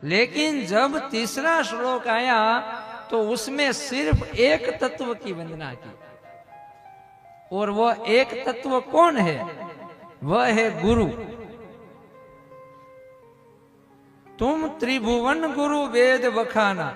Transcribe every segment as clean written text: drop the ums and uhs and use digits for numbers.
लेकिन जब तीसरा श्लोक आया तो उसमें सिर्फ एक तत्व की वंदना की, और वह एक तत्व कौन है? वह है गुरु। तुम त्रिभुवन गुरु वेद बखाना।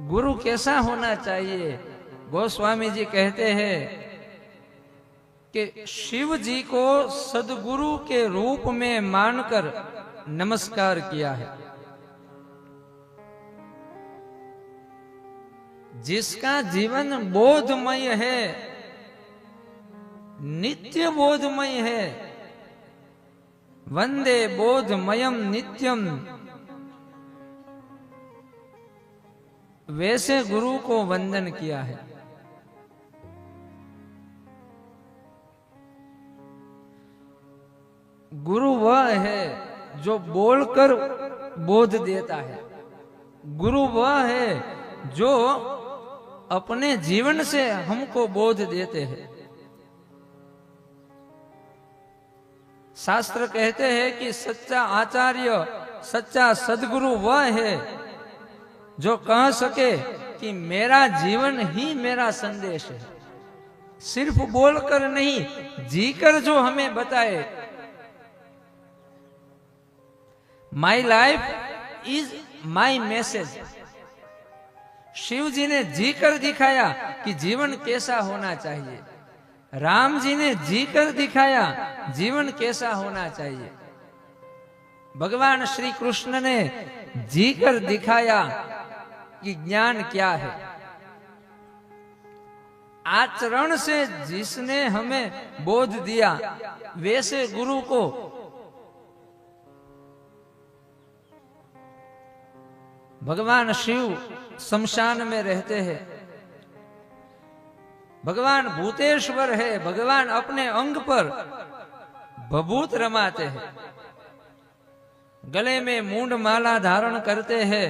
गुरु कैसा होना चाहिए? गोस्वामी जी कहते हैं कि शिव जी को सदगुरु के रूप में मानकर नमस्कार किया है। जिसका जीवन बोधमय है, नित्य बोधमय है, वंदे बोधमयम नित्यम, वैसे गुरु को वंदन किया है। गुरु वह है जो बोलकर बोध देता है। गुरु वह है जो अपने जीवन से हमको बोध देते हैं। शास्त्र कहते हैं कि सच्चा आचार्य, सच्चा सदगुरु वह है जो कह सके कि मेरा जीवन ही मेरा संदेश है। सिर्फ बोलकर नहीं, जीकर जो हमें बताए, my life is my message. Shiv ji ने जीकर दिखाया कि जीवन कैसा होना चाहिए। राम जी ने जीकर दिखाया जीवन कैसा होना चाहिए। भगवान श्री कृष्ण ने जीकर दिखाया कि ज्ञान क्या है। आचरण से जिसने हमें बोध दिया, वैसे गुरु को भगवान शिव शमशान में रहते हैं। भगवान भूतेश्वर है। भगवान अपने अंग पर भभूत रमाते हैं, गले में मूंड माला धारण करते हैं,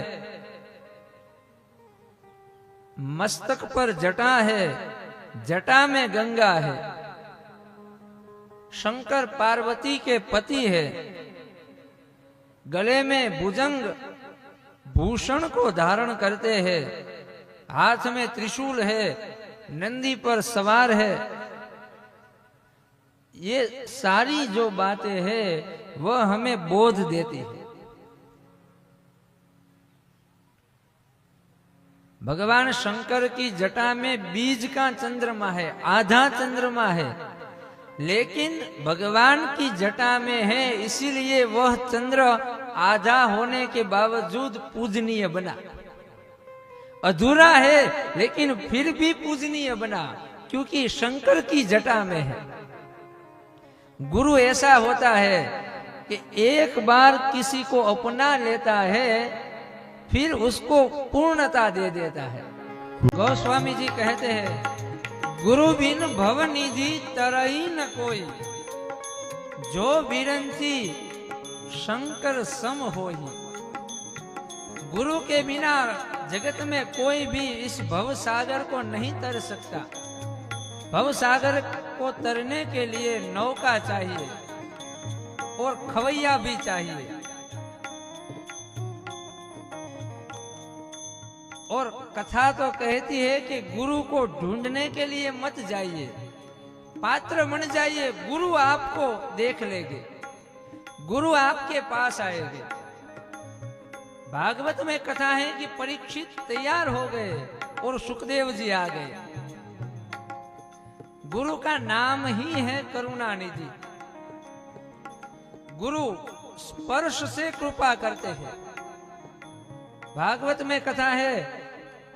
मस्तक पर जटा है, जटा में गंगा है। शंकर पार्वती के पति है। गले में भुजंग भूषण को धारण करते हैं, हाथ में त्रिशूल है, नंदी पर सवार है। ये सारी जो बातें हैं वह हमें बोध देती है। भगवान शंकर की जटा में बीज का चंद्रमा है, आधा चंद्रमा है, लेकिन भगवान की जटा में है, इसीलिए वह चंद्र आधा होने के बावजूद पूजनीय बना। अधूरा है लेकिन फिर भी पूजनीय बना, क्योंकि शंकर की जटा में है। गुरु ऐसा होता है कि एक बार किसी को अपना लेता है, फिर उसको पूर्णता दे देता है। गोस्वामी जी कहते हैं, गुरु बिन भवनिधि तरही न कोई, जो बिरंती शंकर सम होई। गुरु के बिना जगत में कोई भी इस भव सागर को नहीं तर सकता। भव सागर को तरने के लिए नौका चाहिए और खवैया भी चाहिए। और कथा तो कहती है कि गुरु को ढूंढने के लिए मत जाइए, पात्र बन जाइए। गुरु आपको देख लेंगे, गुरु आपके पास आएंगे। भागवत में कथा है कि परीक्षित तैयार हो गए और सुखदेव जी आ गए। गुरु का नाम ही है करुणानिधि। गुरु स्पर्श से कृपा करते हैं। भागवत में कथा है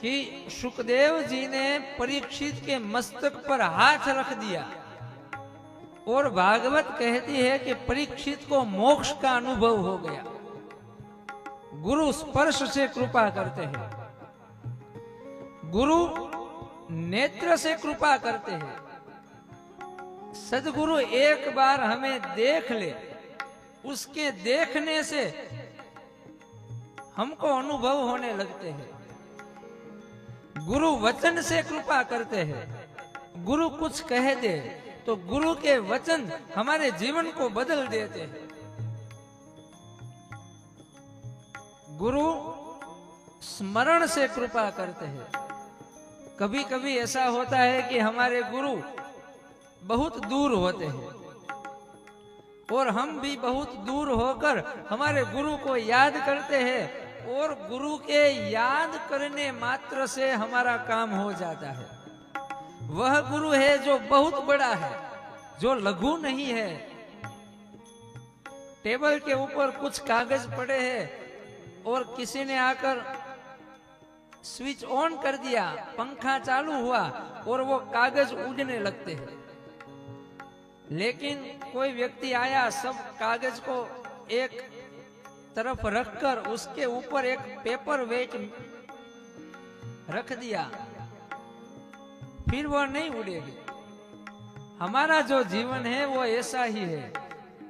कि सुखदेव जी ने परीक्षित के मस्तक पर हाथ रख दिया, और भागवत कहती है कि परीक्षित को मोक्ष का अनुभव हो गया। गुरु स्पर्श से कृपा करते हैं। गुरु नेत्र से कृपा करते हैं। सदगुरु एक बार हमें देख ले, उसके देखने से हमको अनुभव होने लगते हैं। गुरु वचन से कृपा करते हैं। गुरु कुछ कह दे, तो गुरु के वचन हमारे जीवन को बदल देते हैं। गुरु स्मरण से कृपा करते हैं। कभी कभी ऐसा होता है कि हमारे गुरु बहुत दूर होते हैं और हम भी बहुत दूर होकर हमारे गुरु को याद करते हैं और गुरु के याद करने मात्र से हमारा काम हो जाता है। वह गुरु है जो बहुत बड़ा है, जो लघु नहीं है। टेबल के ऊपर कुछ कागज पड़े हैं और किसी ने आकर स्विच ऑन कर दिया, पंखा चालू हुआ और वो कागज उड़ने लगते हैं। लेकिन कोई व्यक्ति आया, सब कागज को एक तरफ रखकर उसके ऊपर एक पेपर वेट रख दिया, फिर वह नहीं उड़ेगी। हमारा जो जीवन है वो ऐसा ही है।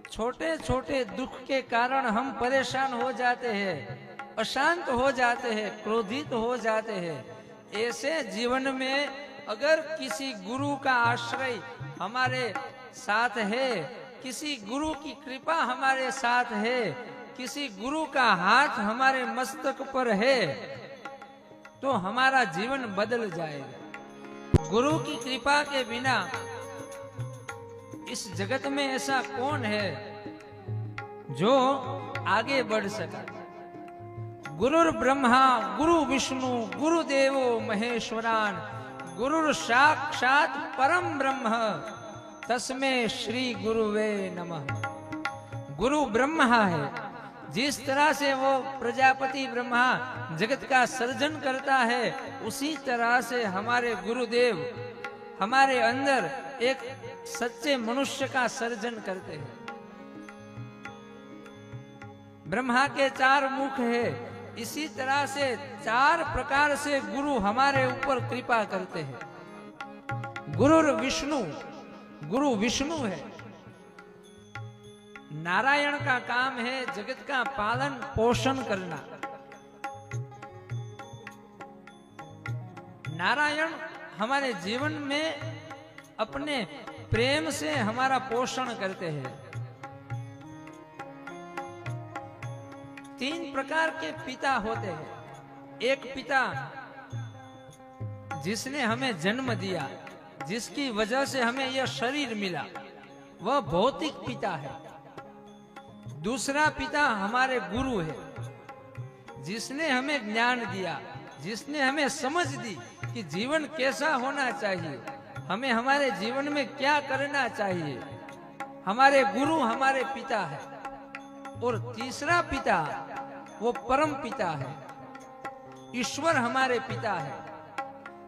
छोटे छोटे दुख के कारण हम परेशान हो जाते हैं, अशांत हो जाते हैं, क्रोधित हो जाते हैं। ऐसे जीवन में अगर किसी गुरु का आश्रय हमारे साथ है, किसी गुरु की कृपा हमारे साथ है, किसी गुरु का हाथ हमारे मस्तक पर है, तो हमारा जीवन बदल जाएगा। गुरु की कृपा के बिना इस जगत में ऐसा कौन है जो आगे बढ़ सका। गुरुर ब्रह्मा गुरु विष्णु गुरुदेवो महेश्वरान गुरुर साक्षात परम ब्रह्म तस्मै श्री गुरुवे नमः। गुरु ब्रह्मा है। जिस तरह से वो प्रजापति ब्रह्मा जगत का सर्जन करता है, उसी तरह से हमारे गुरुदेव हमारे अंदर एक सच्चे मनुष्य का सर्जन करते हैं। ब्रह्मा के 4 मुख है, इसी तरह से 4 प्रकार से गुरु हमारे ऊपर कृपा करते हैं। गुरुर विष्णु, गुरु विष्णु है। नारायण का काम है जगत का पालन पोषण करना। नारायण हमारे जीवन में अपने प्रेम से हमारा पोषण करते हैं। 3 प्रकार के पिता होते हैं। एक पिता जिसने हमें जन्म दिया, जिसकी वजह से हमें यह शरीर मिला, वह भौतिक पिता है। दूसरा पिता हमारे गुरु है, जिसने हमें ज्ञान दिया, जिसने हमें समझ दी कि जीवन कैसा होना चाहिए, हमें हमारे जीवन में क्या करना चाहिए। हमारे गुरु हमारे पिता है। और तीसरा पिता वो परम पिता है, ईश्वर हमारे पिता है।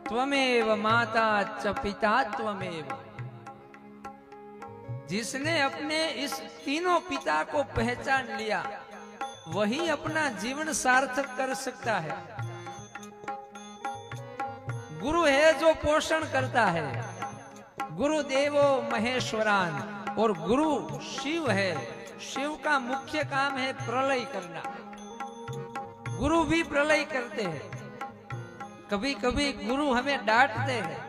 त्वमेव माता च पिता त्वमेव। जिसने अपने इस तीनों पिता को पहचान लिया, वही अपना जीवन सार्थक कर सकता है। गुरु है जो पोषण करता है। गुरुदेवो महेश्वरान। और गुरु शिव है। शिव का मुख्य काम है प्रलय करना। गुरु भी प्रलय करते हैं। कभी कभी गुरु हमें डांटते हैं,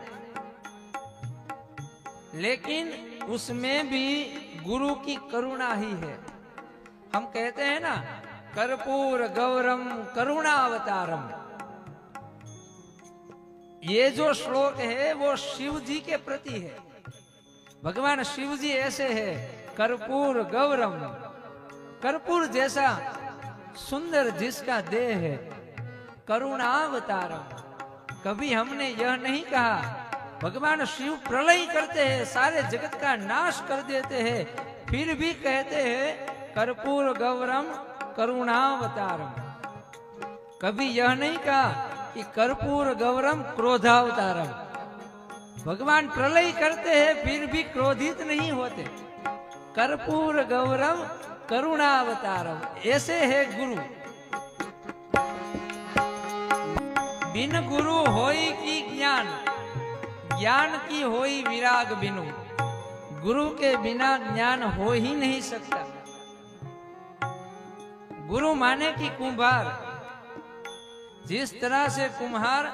लेकिन उसमें भी गुरु की करुणा ही है। हम कहते हैं ना, कर्पूर गौरम करुणावतारम। ये जो श्लोक है वो शिव जी के प्रति है। भगवान शिव जी ऐसे है, कर्पूर गौरम। कर्पूर जैसा सुंदर जिसका देह है, करुणावतारम। कभी हमने यह नहीं कहा। भगवान शिव प्रलय करते हैं, सारे जगत का नाश कर देते हैं, फिर भी कहते हैं कर्पूर गौरम करुणावतारम। कभी यह नहीं कहा कि कर्पूर गौरम क्रोधावतारम। भगवान प्रलय करते हैं फिर भी क्रोधित नहीं होते। कर्पूर गौरम करुणावतारम। ऐसे है गुरु। बिन गुरु होई की ज्ञान, ज्ञान की होई विराग बिनु। गुरु के बिना ज्ञान हो ही नहीं सकता। गुरु माने कि कुम्हार। जिस तरह से कुम्हार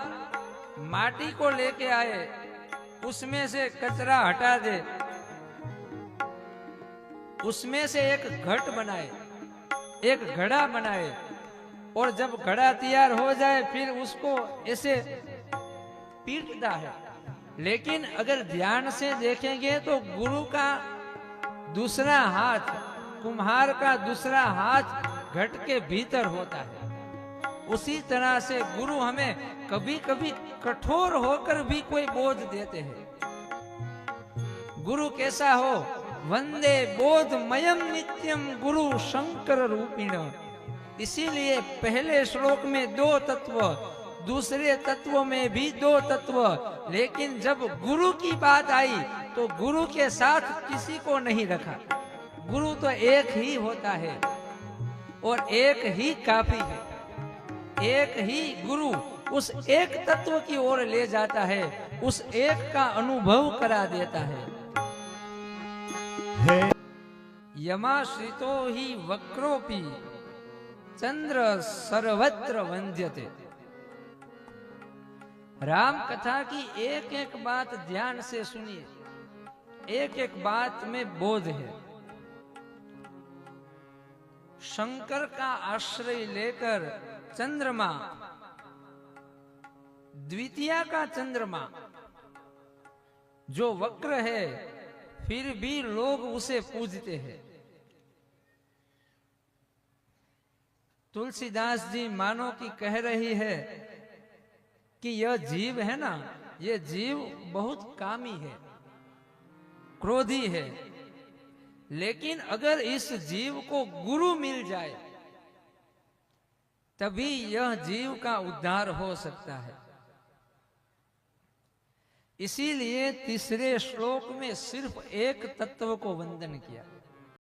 माटी को लेके आए, उसमें से कचरा हटा दे उसमें से एक घट बनाए, एक घड़ा बनाए, और जब घड़ा तैयार हो जाए फिर उसको ऐसे पीटता है। लेकिन अगर ध्यान से देखेंगे तो गुरु का दूसरा हाथ, कुम्हार का दूसरा हाथ घट के भीतर होता है। उसी तरह से गुरु हमें कभी कभी कठोर होकर भी कोई बोध देते हैं। गुरु कैसा हो? वंदे बोधमयम नित्यम गुरु शंकर रूपिण। इसीलिए पहले श्लोक में 2 तत्व, दूसरे तत्वों में भी 2 तत्व, लेकिन जब गुरु की बात आई तो गुरु के साथ किसी को नहीं रखा। गुरु तो एक ही होता है और एक ही काफी है। एक ही गुरु उस एक तत्व की ओर ले जाता है, उस एक का अनुभव करा देता है। यमाश्रितो ही वक्रोपि चंद्र सर्वत्र वंद्यते। राम कथा की एक एक बात ध्यान से सुनिए, एक एक बात में बोध है। शंकर का आश्रय लेकर चंद्रमा, द्वितीया का चंद्रमा जो वक्र है, फिर भी लोग उसे पूजते हैं। तुलसीदास जी मानो कि कह रही है कि यह जीव है ना, यह जीव बहुत कामी है, क्रोधी है, लेकिन अगर इस जीव को गुरु मिल जाए तभी यह जीव का उद्धार हो सकता है। इसीलिए तीसरे श्लोक में सिर्फ एक तत्व को वंदन किया।